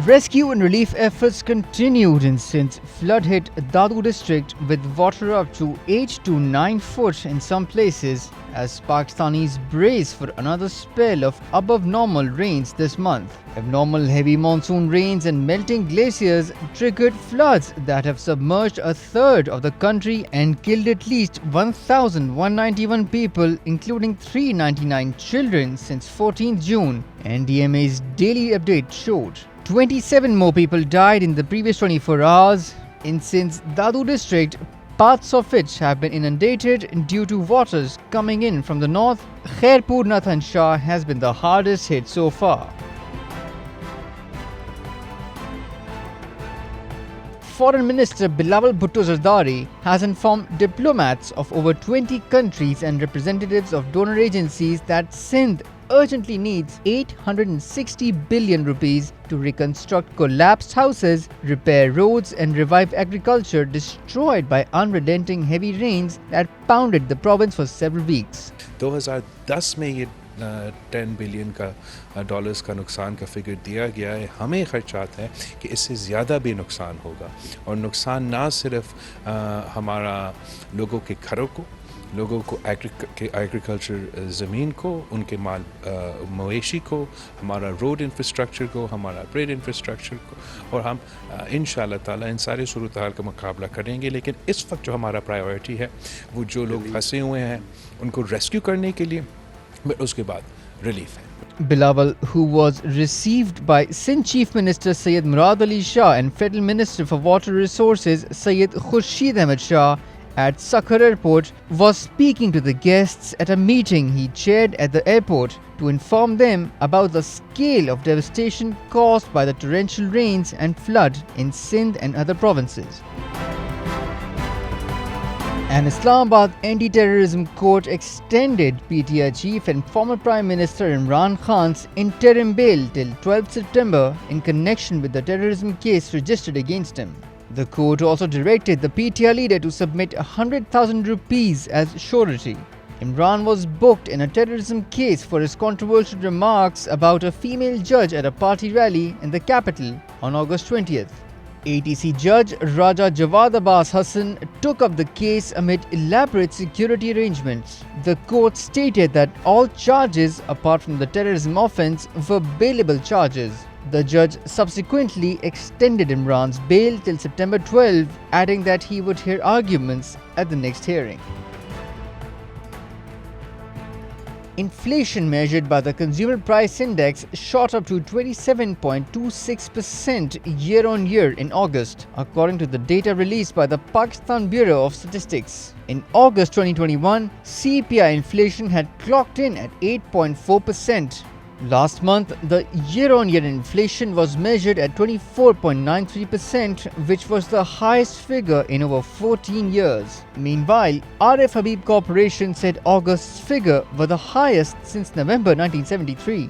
Rescue and relief efforts continued in Sindh's flood-hit Dadu district with water up to 8 to 9 foot in some places as Pakistanis brace for another spell of above normal rains this month. Abnormal heavy monsoon rains and melting glaciers triggered floods that have submerged a third of the country and killed at least 1,191 people, including 399 children since 14th June, NDMA's daily update showed. 27 more people died in the previous 24 hours. In Sindh's Dadu district, parts of which have been inundated due to waters coming in from the north, Khairpur Nathan Shah has been the hardest hit so far. Foreign Minister Bilawal Zardari has informed diplomats of over 20 countries and representatives of donor agencies that Sindh urgently needs 860 billion rupees to reconstruct collapsed houses, repair roads and revive agriculture destroyed by unrelenting heavy rains that pounded the province for several weeks. 2010 में ये 10 billion का dollars का नुकसान का figure दिया गया है। हमें खर्चात है कि इससे ज़्यादा भी नुकसान होगा और नुकसान ना सिर्फ हमारा लोगों के घरों को, लोगों को एग्रीकल्चर ज़मीन को, उनके माल मवेशी को, हमारा रोड इंफ्रास्ट्रक्चर को, हमारा ब्रिज इंफ्रास्ट्रक्चर को, और हम इंशाअल्लाह ताला इन सारे सूरत हाल का मुकाबला करेंगे। लेकिन इस वक्त जो हमारा प्रायोरिटी है वो जो लोग फंसे हुए हैं उनको रेस्क्यू करने के लिए, उसके बाद रिलीफ है। Bilawal, who was received by Sindh Chief Minister Syed Murad Ali Shah and Federal Minister for Water Resources Syed Khurshid Ahmed Shah at Sakhar Airport, was speaking to the guests at a meeting he chaired at the airport to inform them about the scale of devastation caused by the torrential rains and flood in Sindh and other provinces. An Islamabad anti-terrorism court extended PTI chief and former Prime Minister Imran Khan's interim bail till 12 September in connection with the terrorism case registered against him. The court also directed the PTI leader to submit 100,000 rupees as surety. Imran was booked in a terrorism case for his controversial remarks about a female judge at a party rally in the capital on August 20th. ATC Judge Raja Jawad Abbas Hassan took up the case amid elaborate security arrangements. The court stated that all charges apart from the terrorism offence were bailable charges. The judge subsequently extended Imran's bail till September 12, adding that he would hear arguments at the next hearing. Inflation measured by the Consumer Price Index shot up to 27.26% year-on-year in August, according to the data released by the Pakistan Bureau of Statistics. In August 2021, CPI inflation had clocked in at 8.4%. Last month, the year-on-year inflation was measured at 24.93%, which was the highest figure in over 14 years. Meanwhile, RF Habib Corporation said August's figure was the highest since November 1973.